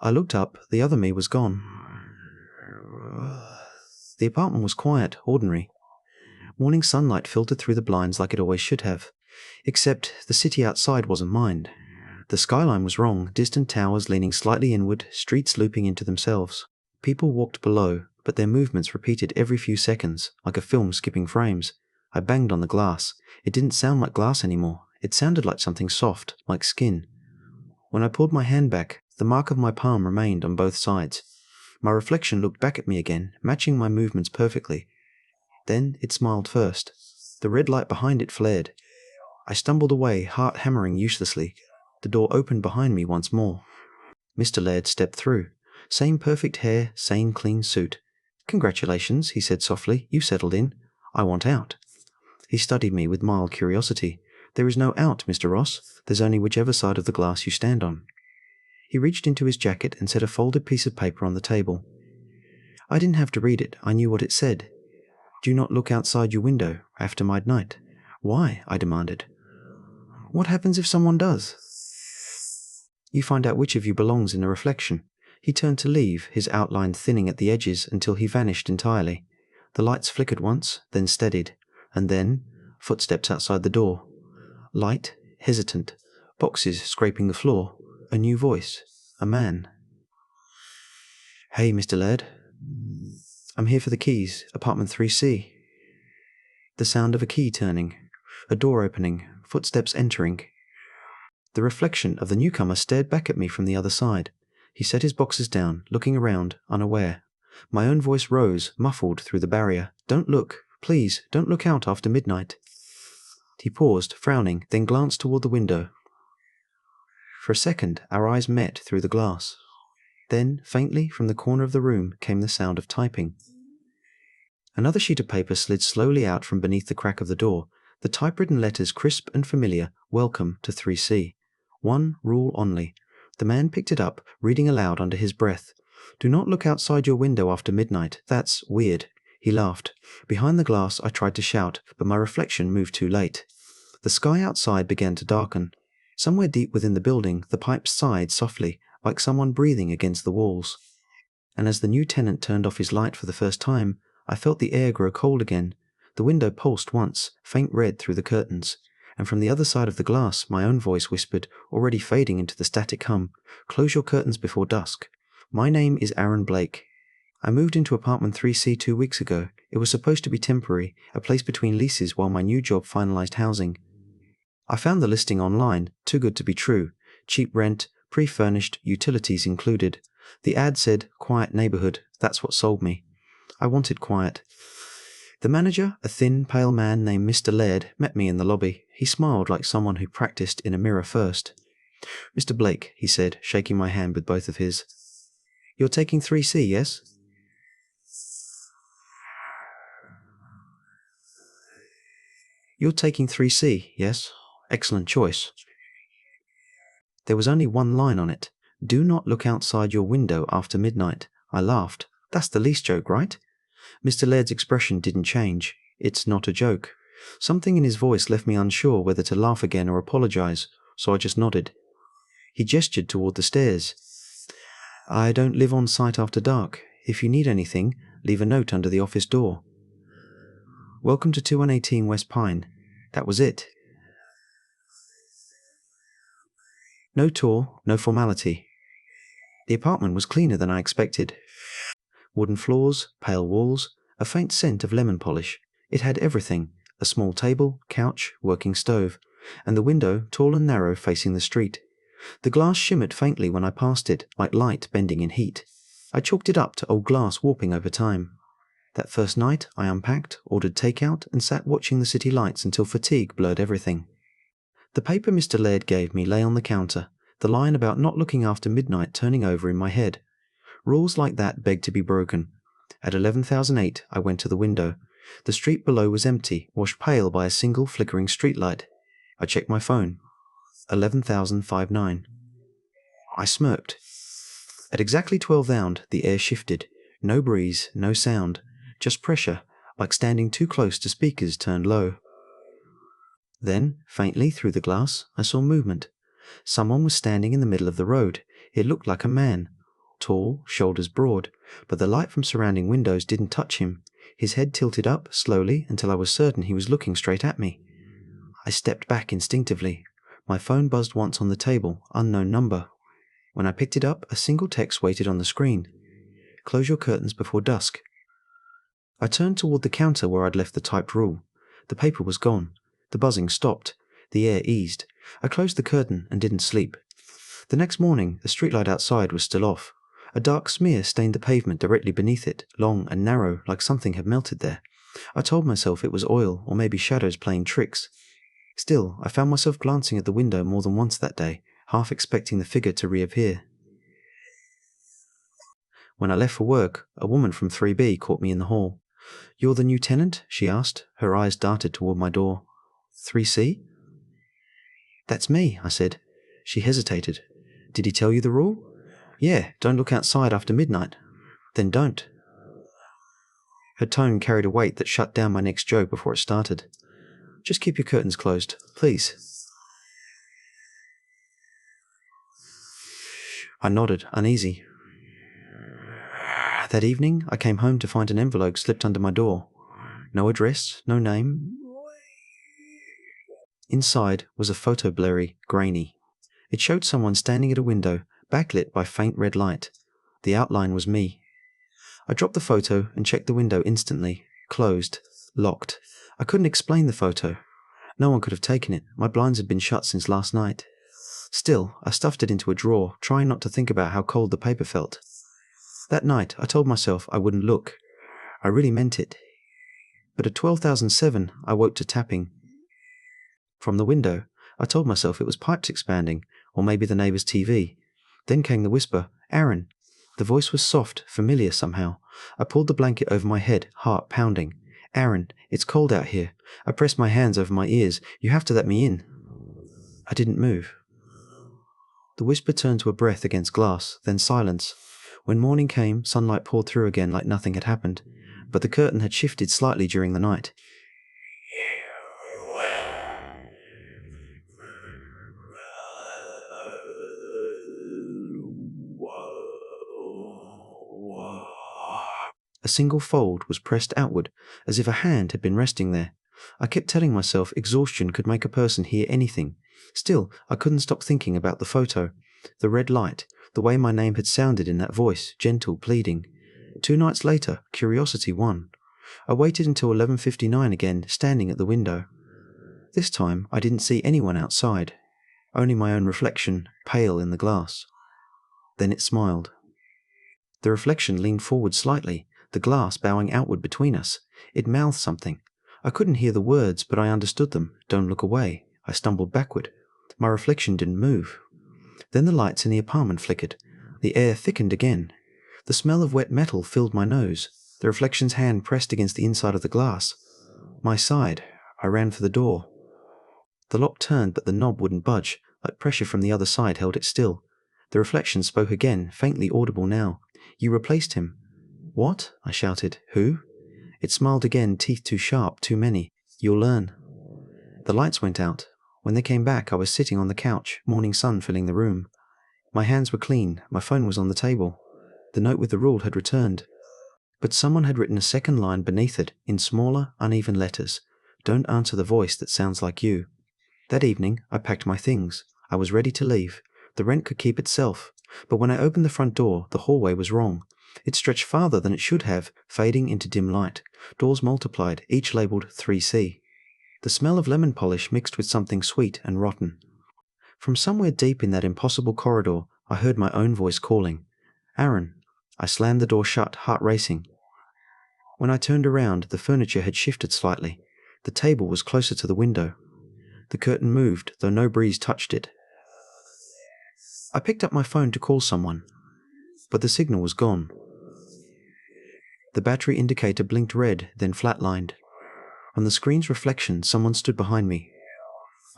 I looked up, the other me was gone. The apartment was quiet, ordinary. Morning sunlight filtered through the blinds like it always should have. Except the city outside wasn't mined. The skyline was wrong, distant towers leaning slightly inward, streets looping into themselves. People walked below, but their movements repeated every few seconds, like a film skipping frames. I banged on the glass. It didn't sound like glass anymore. It sounded like something soft, like skin. When I pulled my hand back, the mark of my palm remained on both sides. My reflection looked back at me again, matching my movements perfectly. Then it smiled first. The red light behind it flared. I stumbled away, heart hammering uselessly. The door opened behind me once more. Mr. Laird stepped through. Same perfect hair, same clean suit. "Congratulations," he said softly. "You settled in. I want out." He studied me with mild curiosity. "There is no out, Mr. Ross. There's only whichever side of the glass you stand on." He reached into his jacket and set a folded piece of paper on the table. I didn't have to read it. I knew what it said. "Do not look outside your window after midnight." "Why?" I demanded. "What happens if someone does?" "You find out which of you belongs in the reflection." He turned to leave, his outline thinning at the edges until he vanished entirely. The lights flickered once, then steadied, and then footsteps outside the door. Light, hesitant, boxes scraping the floor, a new voice, a man. "Hey, Mr. Laird. I'm here for the keys, apartment 3C. The sound of a key turning, a door opening, footsteps entering. The reflection of the newcomer stared back at me from the other side. He set his boxes down, looking around, unaware. My own voice rose, muffled through the barrier. "Don't look. Please, don't look out after midnight." He paused, frowning, then glanced toward the window. For a second, our eyes met through the glass. Then, faintly, from the corner of the room came the sound of typing. Another sheet of paper slid slowly out from beneath the crack of the door, the typewritten letters crisp and familiar, "Welcome to 3C. One rule only." The man picked it up, reading aloud under his breath. "Do not look outside your window after midnight. That's weird." He laughed. Behind the glass, I tried to shout, but my reflection moved too late. The sky outside began to darken. Somewhere deep within the building, the pipes sighed softly, like someone breathing against the walls. And as the new tenant turned off his light for the first time, I felt the air grow cold again. The window pulsed once, faint red through the curtains, and from the other side of the glass my own voice whispered, already fading into the static hum, "Close your curtains before dusk. My name is Aaron Blake. I moved into apartment 3C 2 weeks ago. It was supposed to be temporary, a place between leases while my new job finalized housing. I found the listing online, too good to be true. Cheap rent, pre-furnished, utilities included. The ad said, 'Quiet neighborhood.' That's what sold me. I wanted quiet." The manager, a thin, pale man named Mr. Laird, met me in the lobby. He smiled like someone who practiced in a mirror first. "Mr. Blake," he said, shaking my hand with both of his. "You're taking 3C, yes?" "You're taking 3C, yes? Excellent choice." There was only one line on it. "Do not look outside your window after midnight." I laughed. "That's the least joke, right?" Mr. Laird's expression didn't change. "It's not a joke." Something in his voice left me unsure whether to laugh again or apologize, so I just nodded. He gestured toward the stairs. "I don't live on site after dark. If you need anything, leave a note under the office door." "Welcome to 2118 West Pine." That was it. No tour, no formality. The apartment was cleaner than I expected. Wooden floors, pale walls, a faint scent of lemon polish. It had everything: a small table, couch, working stove, and the window, tall and narrow, facing the street. The glass shimmered faintly when I passed it, like light bending in heat. I chalked it up to old glass warping over time. That first night, I unpacked, ordered takeout, and sat watching the city lights until fatigue blurred everything. The paper Mr. Laird gave me lay on the counter, the line about not looking after midnight turning over in my head. Rules like that begged to be broken. At 11,008, I went to the window. The street below was empty, washed pale by a single flickering streetlight. I checked my phone. 11,059. I smirked. At exactly 12 round, the air shifted. No breeze, no sound, just pressure, like standing too close to speakers turned low. Then, faintly through the glass, I saw movement. Someone was standing in the middle of the road. It looked like a man. Tall, shoulders broad, but the light from surrounding windows didn't touch him. His head tilted up, slowly, until I was certain he was looking straight at me. I stepped back instinctively. My phone buzzed once on the table, unknown number. When I picked it up, a single text waited on the screen. "Close your curtains before dusk." I turned toward the counter where I'd left the typed rule. The paper was gone. The buzzing stopped. The air eased. I closed the curtain and didn't sleep. The next morning, the streetlight outside was still off. A dark smear stained the pavement directly beneath it, long and narrow, like something had melted there. I told myself it was oil, or maybe shadows playing tricks. Still, I found myself glancing at the window more than once that day, half expecting the figure to reappear. When I left for work, a woman from 3B caught me in the hall. "You're the new tenant?" she asked. Her eyes darted toward my door. 3C? "That's me," I said. She hesitated. "Did he tell you the rule?" "Yeah, don't look outside after midnight." "Then don't." Her tone carried a weight that shut down my next joke before it started. "Just keep your curtains closed, please." I nodded, uneasy. That evening, I came home to find an envelope slipped under my door. No address, no name. Inside was a photo, blurry, grainy. It showed someone standing at a window, backlit by faint red light. The outline was me. I dropped the photo and checked the window instantly. Closed. Locked. I couldn't explain the photo. No one could have taken it. My blinds had been shut since last night. Still, I stuffed it into a drawer, trying not to think about how cold the paper felt. That night, I told myself I wouldn't look. I really meant it. But at 12,007, I woke to tapping. From the window, I told myself it was pipes expanding, or maybe the neighbor's TV. Then came the whisper, "Aaron." The voice was soft, familiar somehow. I pulled the blanket over my head, heart pounding. "Aaron, it's cold out here." I pressed my hands over my ears. "You have to let me in." I didn't move. The whisper turned to a breath against glass, then silence. When morning came, sunlight poured through again like nothing had happened, but the curtain had shifted slightly during the night. A single fold was pressed outward, as if a hand had been resting there. I kept telling myself exhaustion could make a person hear anything. Still, I couldn't stop thinking about the photo, the red light, the way my name had sounded in that voice, gentle, pleading. 2 nights later, curiosity won. I waited until 11:59 again, standing at the window. This time, I didn't see anyone outside, only my own reflection, pale in the glass. Then it smiled. The reflection leaned forward slightly, the glass bowing outward between us. It mouthed something. I couldn't hear the words, but I understood them. "Don't look away." I stumbled backward. My reflection didn't move. Then the lights in the apartment flickered. The air thickened again. The smell of wet metal filled my nose. The reflection's hand pressed against the inside of the glass. My side. I ran for the door. The lock turned, but the knob wouldn't budge, like pressure from the other side held it still. The reflection spoke again, faintly audible now. "You replaced him." "What?" I shouted. "Who?" It smiled again, teeth too sharp, too many. "You'll learn." The lights went out. When they came back, I was sitting on the couch, morning sun filling the room. My hands were clean, my phone was on the table. The note with the rule had returned. But someone had written a second line beneath it, in smaller, uneven letters. "Don't answer the voice that sounds like you." That evening, I packed my things. I was ready to leave. The rent could keep itself. But when I opened the front door, the hallway was wrong. It stretched farther than it should have, fading into dim light. Doors multiplied, each labeled 3C. The smell of lemon polish mixed with something sweet and rotten. From somewhere deep in that impossible corridor, I heard my own voice calling, "Aaron." I slammed the door shut, heart racing. When I turned around, the furniture had shifted slightly. The table was closer to the window. The curtain moved, though no breeze touched it. I picked up my phone to call someone, but the signal was gone. The battery indicator blinked red, then flatlined. On the screen's reflection, someone stood behind me.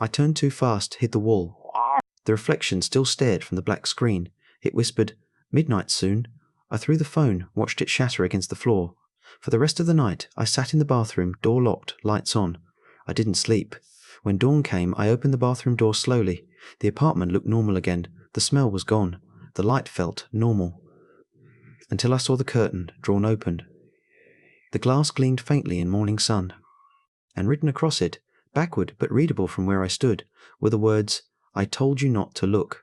I turned too fast, hit the wall. The reflection still stared from the black screen. It whispered, "Midnight soon." I threw the phone, watched it shatter against the floor. For the rest of the night, I sat in the bathroom, door locked, lights on. I didn't sleep. When dawn came, I opened the bathroom door slowly. The apartment looked normal again. The smell was gone. The light felt normal. Until I saw the curtain, drawn open. The glass gleamed faintly in morning sun. And written across it, backward but readable from where I stood, were the words, "I told you not to look."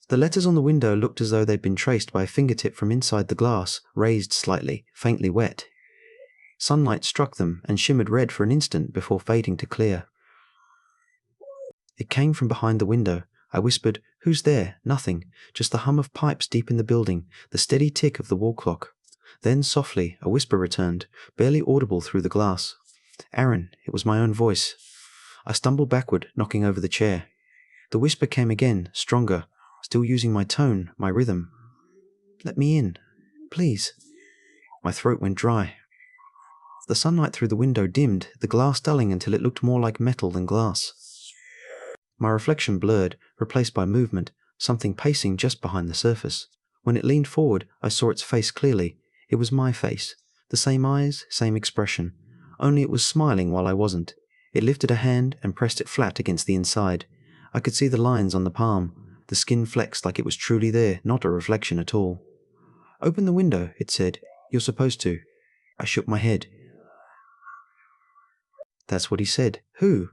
The letters on the window looked as though they'd been traced by a fingertip from inside the glass, raised slightly, faintly wet. Sunlight struck them and shimmered red for an instant before fading to clear. It came from behind the window. I whispered, "Who's there?" Nothing, just the hum of pipes deep in the building, the steady tick of the wall clock. Then softly, a whisper returned, barely audible through the glass. "Aaron." It was my own voice. I stumbled backward, knocking over the chair. The whisper came again, stronger, still using my tone, my rhythm. "Let me in. Please." My throat went dry. The sunlight through the window dimmed, the glass dulling until it looked more like metal than glass. My reflection blurred, replaced by movement, something pacing just behind the surface. When it leaned forward, I saw its face clearly. It was my face. The same eyes, same expression. Only it was smiling while I wasn't. It lifted a hand and pressed it flat against the inside. I could see the lines on the palm. The skin flexed like it was truly there, not a reflection at all. "Open the window," it said. "You're supposed to." I shook my head. That's what he said. Who?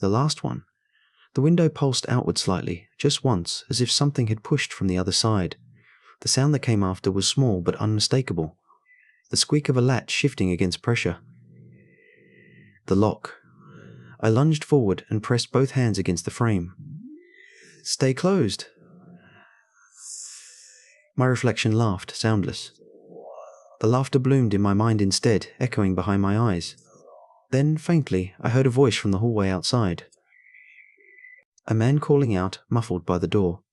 The last one. The window pulsed outward slightly, just once, as if something had pushed from the other side. The sound that came after was small but unmistakable. The squeak of a latch shifting against pressure. The lock. I lunged forward and pressed both hands against the frame. Stay closed. My reflection laughed, soundless. The laughter bloomed in my mind instead, echoing behind my eyes. Then, faintly, I heard a voice from the hallway outside. A man calling out, muffled by the door.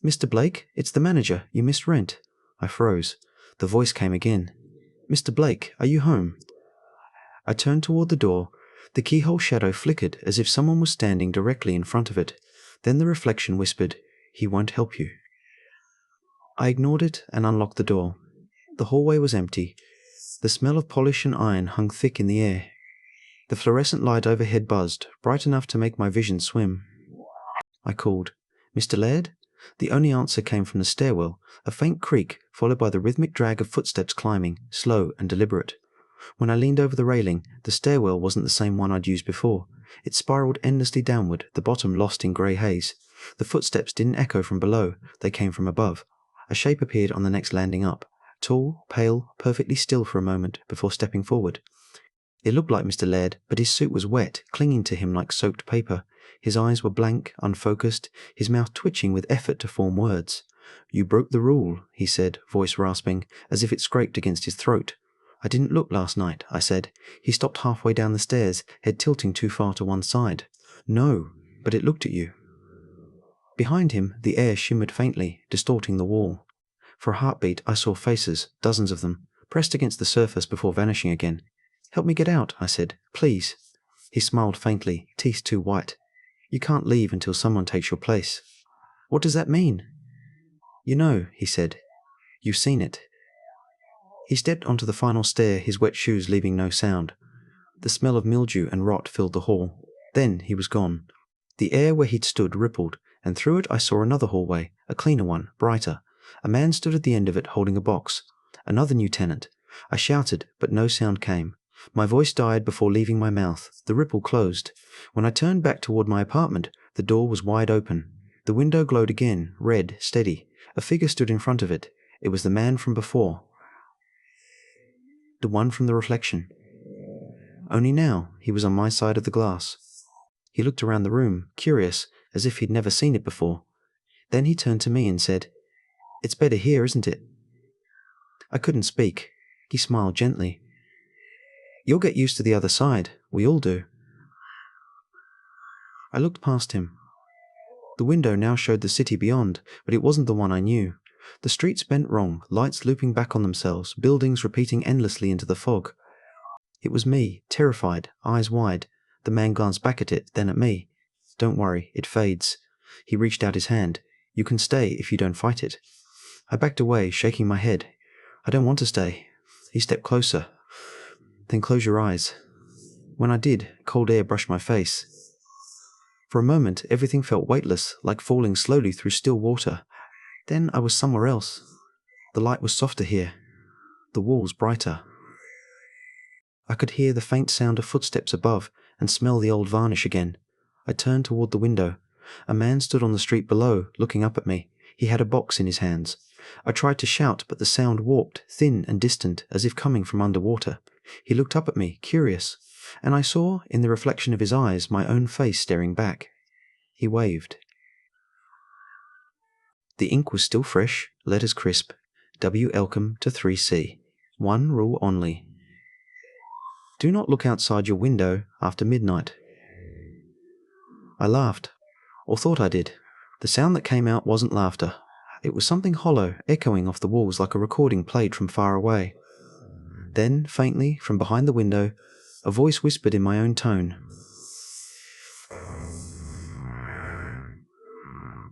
"Mr. Blake, it's the manager. You missed rent." I froze. The voice came again. "Mr. Blake, are you home?" I turned toward the door. The keyhole shadow flickered as if someone was standing directly in front of it. Then the reflection whispered, "He won't help you." I ignored it and unlocked the door. The hallway was empty. The smell of polish and iron hung thick in the air. The fluorescent light overhead buzzed, bright enough to make my vision swim. I called, "Mr. Laird?" The only answer came from the stairwell, a faint creak followed by the rhythmic drag of footsteps climbing, slow and deliberate. When I leaned over the railing, the stairwell wasn't the same one I'd used before. It spiraled endlessly downward, the bottom lost in grey haze. The footsteps didn't echo from below, they came from above. A shape appeared on the next landing up, tall, pale, perfectly still for a moment before stepping forward. It looked like Mr. Laird, but his suit was wet, clinging to him like soaked paper. His eyes were blank, unfocused, his mouth twitching with effort to form words. "You broke the rule," he said, voice rasping, as if it scraped against his throat. "I didn't look last night," I said. He stopped halfway down the stairs, head tilting too far to one side. "No, but it looked at you." Behind him, the air shimmered faintly, distorting the wall. For a heartbeat, I saw faces, dozens of them, pressed against the surface before vanishing again. "Help me get out," I said. "Please." He smiled faintly, teeth too white. "You can't leave until someone takes your place." "What does that mean?" "You know," he said. "You've seen it." He stepped onto the final stair, his wet shoes leaving no sound. The smell of mildew and rot filled the hall. Then he was gone. The air where he'd stood rippled, and through it I saw another hallway, a cleaner one, brighter. A man stood at the end of it holding a box. Another new tenant. I shouted, but no sound came. My voice died before leaving my mouth. The ripple closed. When I turned back toward my apartment, the door was wide open. The window glowed again, red, steady. A figure stood in front of it. It was the man from before. The one from the reflection. Only now, he was on my side of the glass. He looked around the room, curious, as if he'd never seen it before. Then he turned to me and said, "It's better here, isn't it?" I couldn't speak. He smiled gently. "You'll get used to the other side. We all do." I looked past him. The window now showed the city beyond, but it wasn't the one I knew. The streets bent wrong, lights looping back on themselves, buildings repeating endlessly into the fog. It was me, terrified, eyes wide. The man glanced back at it, then at me. "Don't worry, it fades." He reached out his hand. "You can stay if you don't fight it." I backed away, shaking my head. "I don't want to stay." He stepped closer. "Then close your eyes." When I did, cold air brushed my face. For a moment, everything felt weightless, like falling slowly through still water. Then I was somewhere else. The light was softer here. The walls brighter. I could hear the faint sound of footsteps above and smell the old varnish again. I turned toward the window. A man stood on the street below, looking up at me. He had a box in his hands. I tried to shout, but the sound warped, thin and distant, as if coming from underwater. He looked up at me, curious, and I saw, in the reflection of his eyes, my own face staring back. He waved. The ink was still fresh, letters crisp. W. Elcom to 3C. One rule only. Do not look outside your window after midnight. I laughed, or thought I did. The sound that came out wasn't laughter. It was something hollow, echoing off the walls like a recording played from far away. Then, faintly, from behind the window, a voice whispered in my own tone.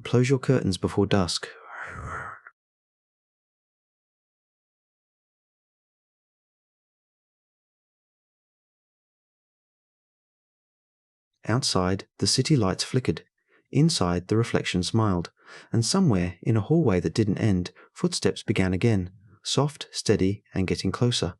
"Close your curtains before dusk." Outside, the city lights flickered. Inside, the reflection smiled. And somewhere, in a hallway that didn't end, footsteps began again, soft, steady, and getting closer.